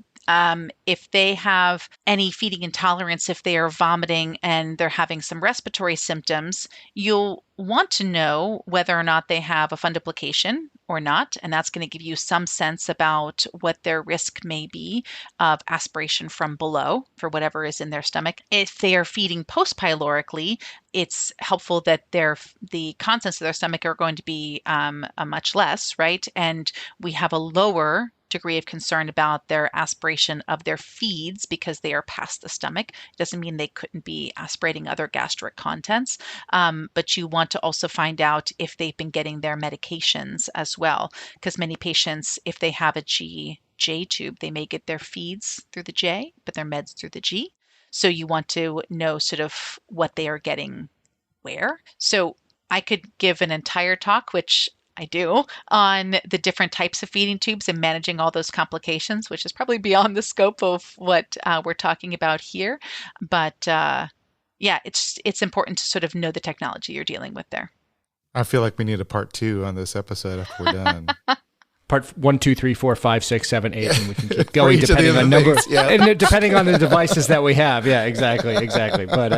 they have any feeding intolerance, if they are vomiting and they're having some respiratory symptoms, you'll want to know whether or not they have a fundoplication or not. And that's going to give you some sense about what their risk may be of aspiration from below for whatever is in their stomach. If they are feeding post-pylorically, it's helpful that the contents of their stomach are going to be a much less, right? And we have a lower degree of concern about their aspiration of their feeds because they are past the stomach. It doesn't mean they couldn't be aspirating other gastric contents, but you want to also find out if they've been getting their medications as well, because many patients, if they have a J tube, they may get their feeds through the J, but their meds through the G. So you want to know sort of what they are getting where. So I could give an entire talk, which I do, on the different types of feeding tubes and managing all those complications, which is probably beyond the scope of what we're talking about here. But yeah, it's important to sort of know the technology you're dealing with there. I feel like we need a part 2 on this episode after we're done. Part 1, 2, 3, 4, 5, 6, 7, 8, and we can keep going depending on number, and depending on the devices that we have. Yeah, exactly. But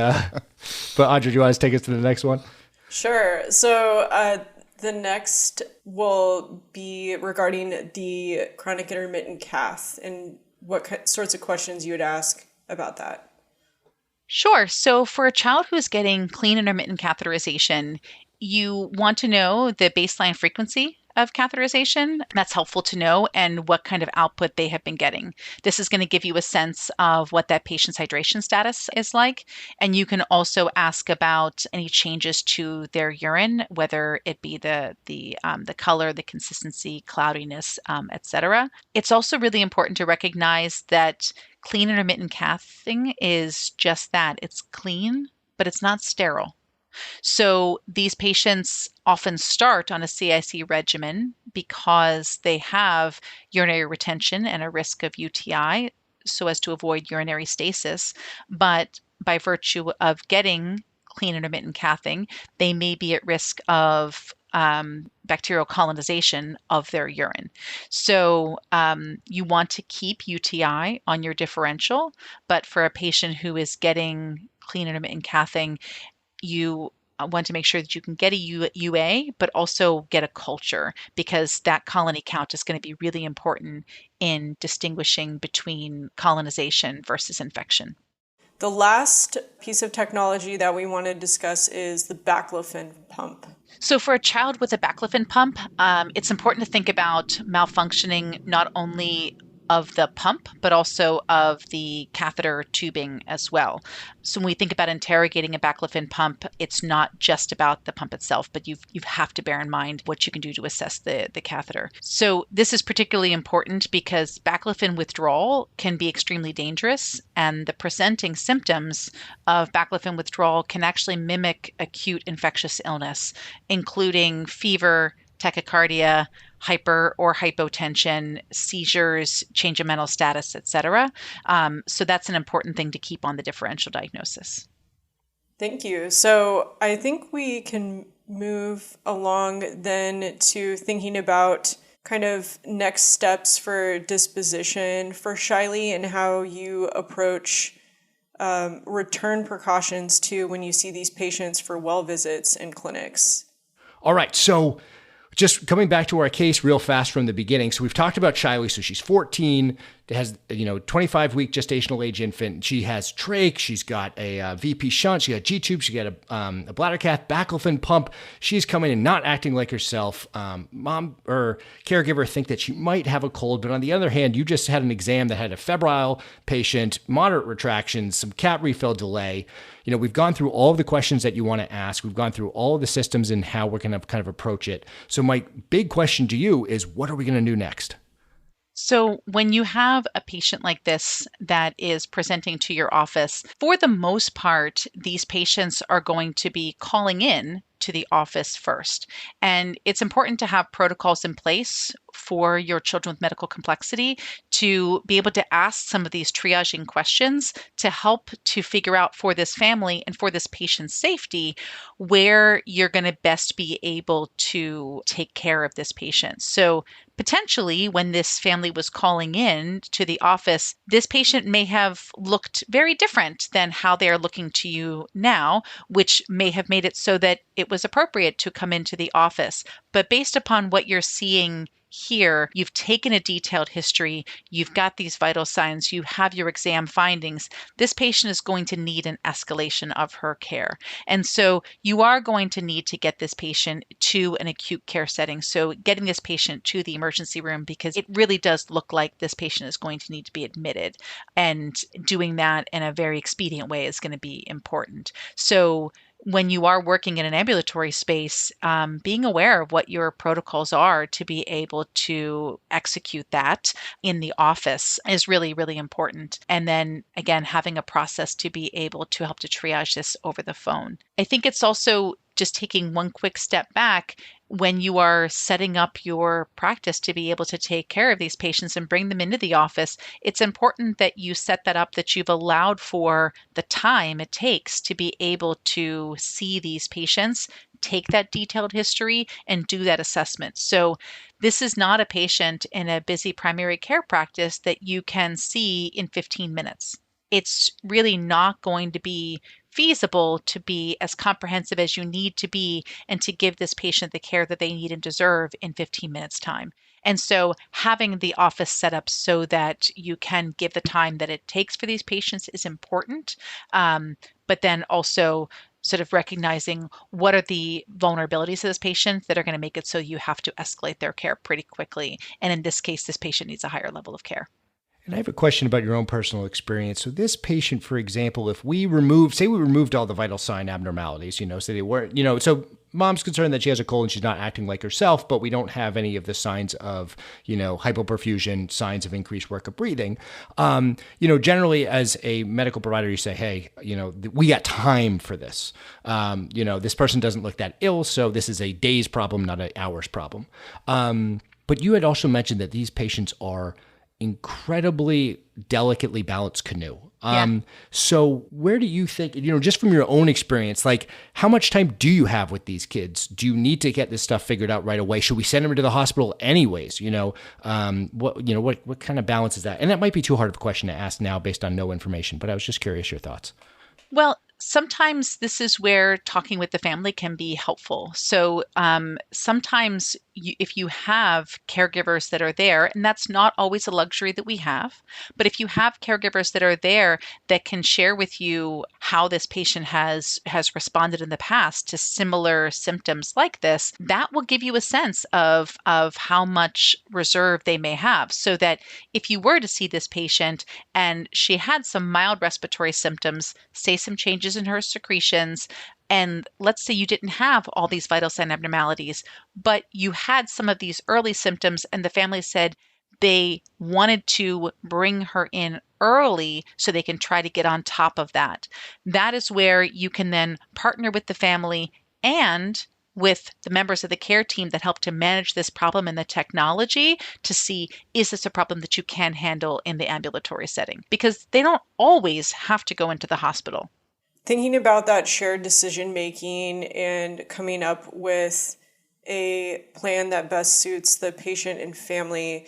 Audrey, do you want to take us to the next one? Sure. So The next will be regarding the chronic intermittent cath and what sorts of questions you would ask about that. Sure. So for a child who's getting clean intermittent catheterization, you want to know the baseline frequency of catheterization. That's helpful to know, and what kind of output they have been getting. This is going to give you a sense of what that patient's hydration status is like. And you can also ask about any changes to their urine, whether it be the color, the consistency, cloudiness, etc. It's also really important to recognize that clean intermittent cathing is just that. It's clean, but it's not sterile. So these patients often start on a CIC regimen because they have urinary retention and a risk of UTI, so as to avoid urinary stasis. But by virtue of getting clean intermittent cathing, they may be at risk of bacterial colonization of their urine. So you want to keep UTI on your differential, but for a patient who is getting clean intermittent cathing, you want to make sure that you can get a UA, but also get a culture, because that colony count is going to be really important in distinguishing between colonization versus infection. The last piece of technology that we want to discuss is the baclofen pump. So for a child with a baclofen pump, it's important to think about malfunctioning not only of the pump, but also of the catheter tubing as well. So when we think about interrogating a baclofen pump, it's not just about the pump itself, but you have to bear in mind what you can do to assess the catheter. So this is particularly important because baclofen withdrawal can be extremely dangerous, and the presenting symptoms of baclofen withdrawal can actually mimic acute infectious illness, including fever, tachycardia, hyper or hypotension, seizures, change of mental status, etc. So that's an important thing to keep on the differential diagnosis. Thank you. So I think we can move along then to thinking about kind of next steps for disposition for Shiley and how you approach return precautions to when you see these patients for well visits in clinics. All right. So just coming back to our case real fast from the beginning. So we've talked about Shiley. So she's 14, has 25-week gestational age infant. She has trach. She's got a VP shunt. She got G-tube. She got a bladder cath, baclofen pump. She's coming in not acting like herself. Mom or caregiver think that she might have a cold, but on the other hand, you just had an exam that had a febrile patient, moderate retractions, some cat refill delay. We've gone through all of the questions that you want to ask. We've gone through all of the systems and how we're going to kind of approach it. So my big question to you is, what are we going to do next? So when you have a patient like this that is presenting to your office, for the most part, these patients are going to be calling in to the office first. And it's important to have protocols in place for your children with medical complexity to be able to ask some of these triaging questions to help to figure out for this family and for this patient's safety where you're going to best be able to take care of this patient. So potentially when this family was calling in to the office, this patient may have looked very different than how they are looking to you now, which may have made it so that it was appropriate to come into the office. But based upon what you're seeing here, you've taken a detailed history, you've got these vital signs, you have your exam findings. This patient is going to need an escalation of her care. And so you are going to need to get this patient to an acute care setting. So getting this patient to the emergency room, because it really does look like this patient is going to need to be admitted. And doing that in a very expedient way is going to be important. So when you are working in an ambulatory space, being aware of what your protocols are to be able to execute that in the office is really, really important. And then again, having a process to be able to help to triage this over the phone. I think it's also just taking one quick step back when you are setting up your practice to be able to take care of these patients and bring them into the office. It's important that you set that up, that you've allowed for the time it takes to be able to see these patients, take that detailed history, and do that assessment. So this is not a patient in a busy primary care practice that you can see in 15 minutes. It's really not going to be feasible to be as comprehensive as you need to be and to give this patient the care that they need and deserve in 15 minutes time. And so having the office set up so that you can give the time that it takes for these patients is important. But then also sort of recognizing what are the vulnerabilities of this patient that are going to make it so you have to escalate their care pretty quickly. And in this case, this patient needs a higher level of care. And I have a question about your own personal experience. So this patient, for example, if we say we removed all the vital sign abnormalities, so they weren't, so mom's concerned that she has a cold and she's not acting like herself, but we don't have any of the signs of, hypoperfusion, signs of increased work of breathing. Generally as a medical provider, you say, hey, we got time for this. This person doesn't look that ill, so this is a day's problem, not an hour's problem. But you had also mentioned that these patients are incredibly delicately balanced canoe. So where do you think, just from your own experience, like how much time do you have with these kids? Do you need to get this stuff figured out right away? Should we send them to the hospital anyways? What kind of balance is that? And that might be too hard of a question to ask now based on no information, but I was just curious your thoughts. Well, sometimes this is where talking with the family can be helpful. So sometimes if you have caregivers that are there, and that's not always a luxury that we have, but if you have caregivers that are there that can share with you how this patient has responded in the past to similar symptoms like this, that will give you a sense of how much reserve they may have. So that if you were to see this patient and she had some mild respiratory symptoms, say some changes in her secretions, and let's say you didn't have all these vital sign abnormalities, but you had some of these early symptoms and the family said they wanted to bring her in early so they can try to get on top of that. That is where you can then partner with the family and with the members of the care team that help to manage this problem and the technology to see, is this a problem that you can handle in the ambulatory setting? Because they don't always have to go into the hospital. Thinking about that shared decision making and coming up with a plan that best suits the patient and family,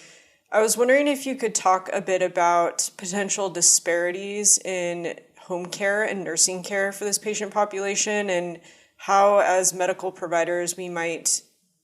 I was wondering if you could talk a bit about potential disparities in home care and nursing care for this patient population and how, as medical providers, we might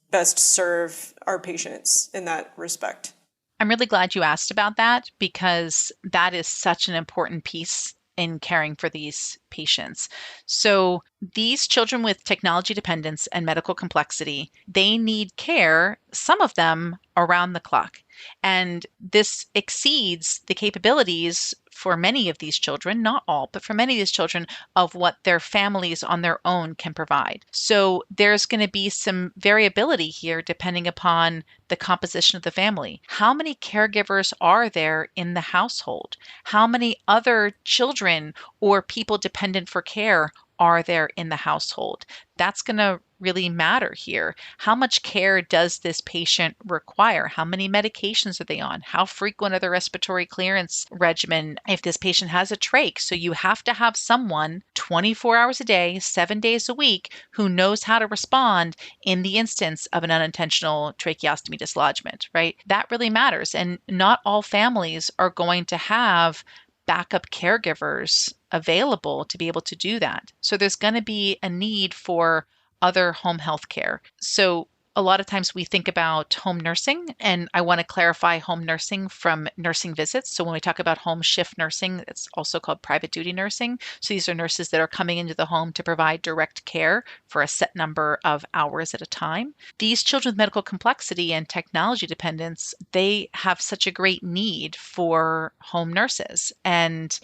best serve our patients in that respect. I'm really glad you asked about that because that is such an important piece in caring for these patients. So these children with technology dependence and medical complexity, they need care, some of them around the clock. And this exceeds the capabilities for many of these children, not all, but for many of these children, of what their families on their own can provide. So there's going to be some variability here depending upon the composition of the family. How many caregivers are there in the household? How many other children or people dependent for care are there in the household? That's going to really matter here. How much care does this patient require? How many medications are they on? How frequent are the respiratory clearance regimen if this patient has a trach? So you have to have someone 24 hours a day, 7 days a week who knows how to respond in the instance of an unintentional tracheostomy dislodgement, right? That really matters. And not all families are going to have backup caregivers available to be able to do that. So there's going to be a need for other home health care. So a lot of times we think about home nursing, and I want to clarify home nursing from nursing visits. So when we talk about home shift nursing, it's also called private duty nursing. So these are nurses that are coming into the home to provide direct care for a set number of hours at a time. These children with medical complexity and technology dependence, they have such a great need for home nurses. And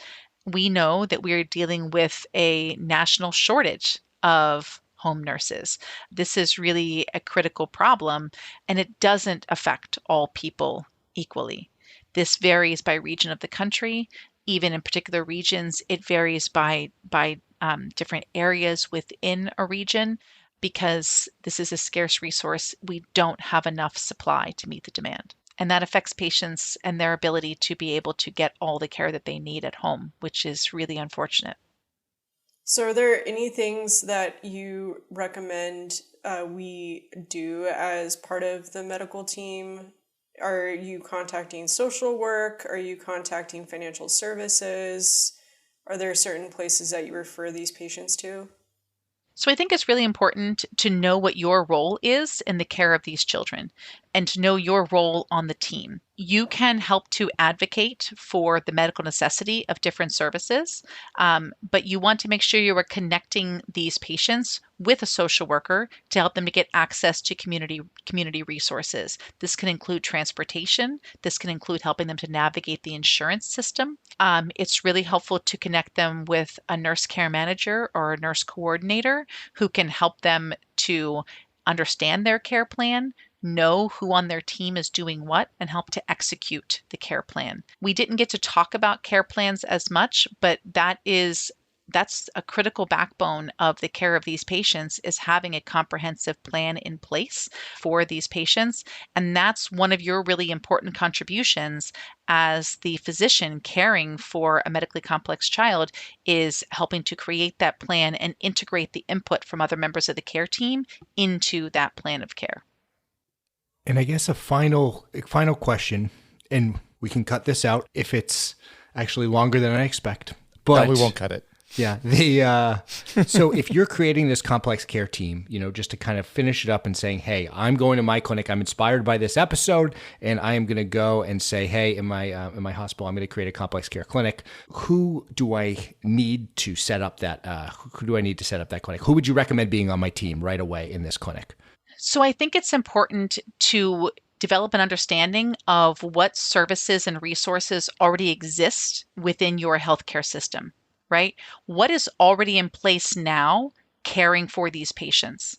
we know that we're dealing with a national shortage of home nurses. This is really a critical problem, and it doesn't affect all people equally. This varies by region of the country. Even in particular regions, it varies by different areas within a region. Because this is a scarce resource, we don't have enough supply to meet the demand. And that affects patients and their ability to be able to get all the care that they need at home, which is really unfortunate. So are there any things that you recommend we do as part of the medical team? Are you contacting social work? Are you contacting financial services? Are there certain places that you refer these patients to? So I think it's really important to know what your role is in the care of these children and to know your role on the team. You can help to advocate for the medical necessity of different services, but you want to make sure you are connecting these patients with a social worker to help them to get access to community resources. This can include transportation. This can include helping them to navigate the insurance system. It's really helpful to connect them with a nurse care manager or a nurse coordinator who can help them to understand their care plan, know who on their team is doing what, and help to execute the care plan. We didn't get to talk about care plans as much, but that's a critical backbone of the care of these patients, is having a comprehensive plan in place for these patients. And that's one of your really important contributions as the physician caring for a medically complex child, is helping to create that plan and integrate the input from other members of the care team into that plan of care. And I guess a final question, and we can cut this out if it's actually longer than I expect. But No, we won't cut it. Yeah. So if you're creating this complex care team, just to kind of finish it up and saying, hey, I'm going to my clinic, I'm inspired by this episode, and I am going to go and say, hey, in my hospital, I'm going to create a complex care clinic. Who do I need to set up that? Who do I need to set up that clinic? Who would you recommend being on my team right away in this clinic? So I think it's important to develop an understanding of what services and resources already exist within your healthcare system, right? What is already in place now caring for these patients?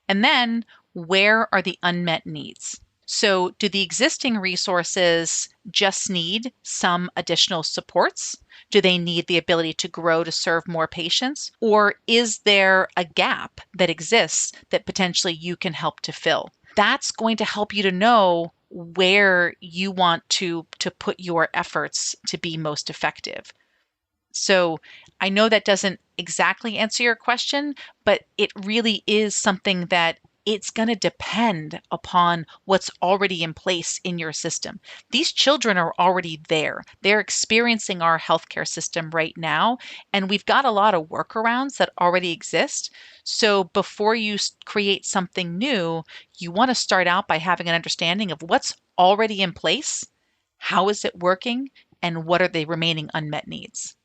And then where are the unmet needs? So do the existing resources just need some additional supports? Do they need the ability to grow to serve more patients? Or is there a gap that exists that potentially you can help to fill? That's going to help you to know where you want to put your efforts to be most effective. So I know that doesn't exactly answer your question, but it really is something that it's going to depend upon what's already in place in your system. These children are already there. They're experiencing our healthcare system right now, and we've got a lot of workarounds that already exist. So before you create something new, you want to start out by having an understanding of what's already in place, how is it working, and what are the remaining unmet needs.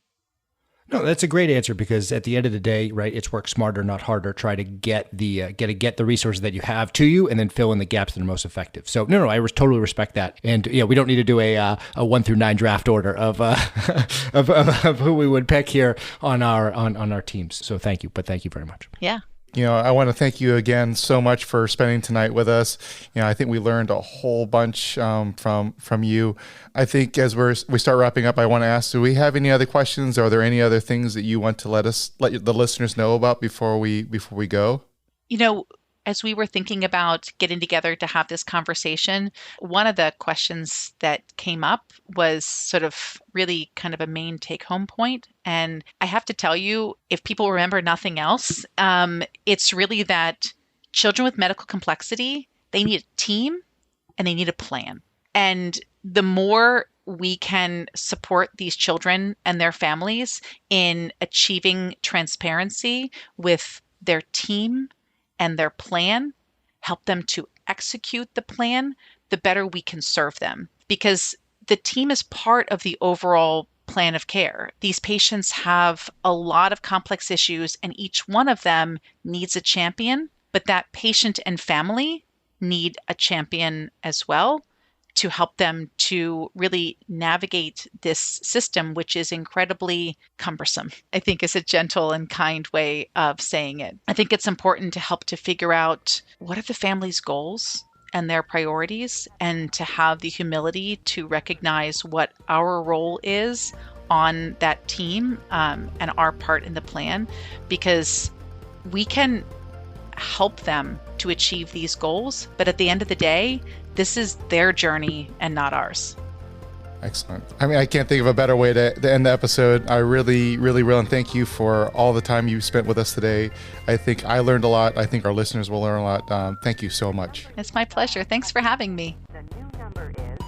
No, that's a great answer, because at the end of the day, right, it's work smarter, not harder. Try to get the resources that you have to you, and then fill in the gaps that are most effective. So no, I totally respect that. And we don't need to do a 1 through 9 draft order of of who we would pick here on our teams. So thank you, but thank you very much. Yeah. I want to thank you again so much for spending tonight with us. I think we learned a whole bunch from you. I think as we start wrapping up, I want to ask, do we have any other questions? Are there any other things that you want to let the listeners know about before we go? As we were thinking about getting together to have this conversation, one of the questions that came up was sort of really kind of a main take-home point. And I have to tell you, if people remember nothing else, it's really that children with medical complexity, they need a team and they need a plan. And the more we can support these children and their families in achieving transparency with their team and their plan, help them to execute the plan, the better we can serve them. Because the team is part of the overall plan of care. These patients have a lot of complex issues, and each one of them needs a champion, but that patient and family need a champion as well to help them to really navigate this system, which is incredibly cumbersome, I think is a gentle and kind way of saying it. I think it's important to help to figure out what are the family's goals and their priorities, and to have the humility to recognize what our role is on that team and our part in the plan, because we can help them to achieve these goals. But at the end of the day, this is their journey and not ours. Excellent. I can't think of a better way to end the episode. I really, really will. And thank you for all the time you spent with us today. I think I learned a lot. I think our listeners will learn a lot. Thank you so much. It's my pleasure. Thanks for having me. The new number is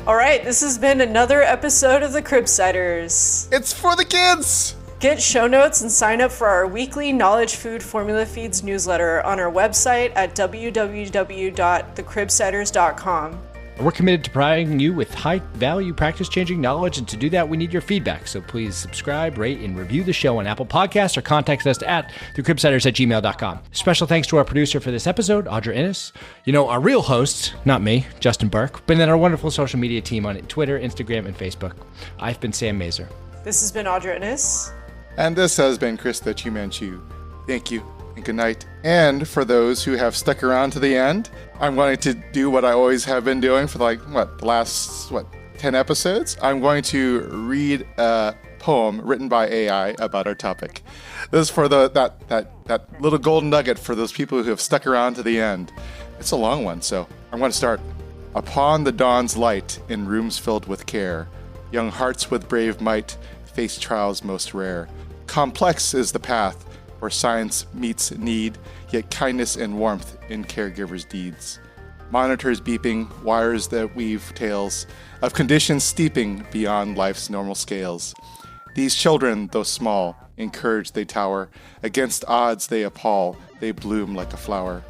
All right, this has been another episode of the Cribsiders. It's for the kids! Get show notes and sign up for our weekly Knowledge Food Formula Feeds newsletter on our website at www.thecribsiders.com. We're committed to providing you with high-value, practice-changing knowledge, and to do that, we need your feedback. So please subscribe, rate, and review the show on Apple Podcasts or contact us at thecribsiders@gmail.com. Special thanks to our producer for this episode, Audra Innes. You know, our real hosts, not me, Justin Burke, but then our wonderful social media team on Twitter, Instagram, and Facebook. I've been Sam Mazer. This has been Audra Innes. And this has been Krista Chimanchu. Thank you and good night. And for those who have stuck around to the end, I'm going to do what I always have been doing for the last 10 episodes. I'm going to read a poem written by AI about our topic. This is for that little golden nugget for those people who have stuck around to the end. It's a long one, so I'm going to start. Upon the dawn's light in rooms filled with care, young hearts with brave might face trials most rare. Complex is the path where science meets need, yet kindness and warmth in caregivers' deeds. Monitors beeping, wires that weave tales of conditions steeping beyond life's normal scales. These children, though small, in courage they tower. Against odds they appall, they bloom like a flower.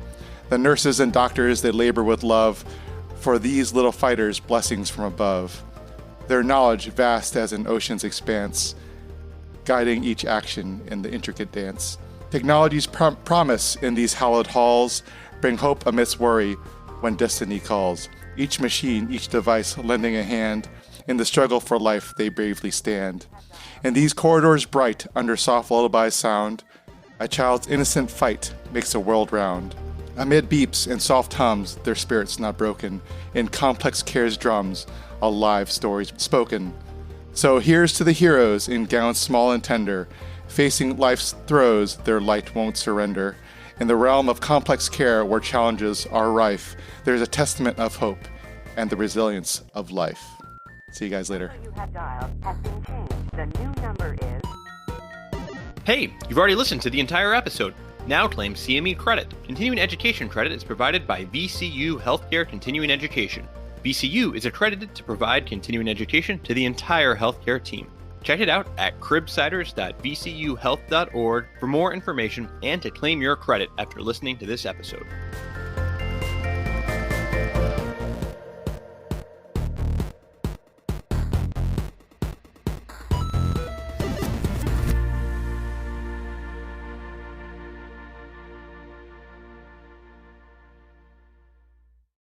The nurses and doctors, they labor with love. For these little fighters, blessings from above. Their knowledge vast as an ocean's expanse, guiding each action in the intricate dance. Technology's promise in these hallowed halls bring hope amidst worry when destiny calls. Each machine, each device lending a hand, in the struggle for life they bravely stand. In these corridors bright, under soft lullaby sound, a child's innocent fight makes a world round. Amid beeps and soft hums, their spirits not broken, in complex care's drums, alive stories spoken. So here's to the heroes in gowns small and tender, facing life's throes, their light won't surrender. In the realm of complex care where challenges are rife, there's a testament of hope and the resilience of life. See you guys later. You have dialed has been changed. The new number is... Hey, you've already listened to the entire episode. Now claim CME credit. Continuing education credit is provided by VCU Healthcare Continuing Education. VCU is accredited to provide continuing education to the entire healthcare team. Check it out at cribsiders.vcuhealth.org for more information and to claim your credit after listening to this episode.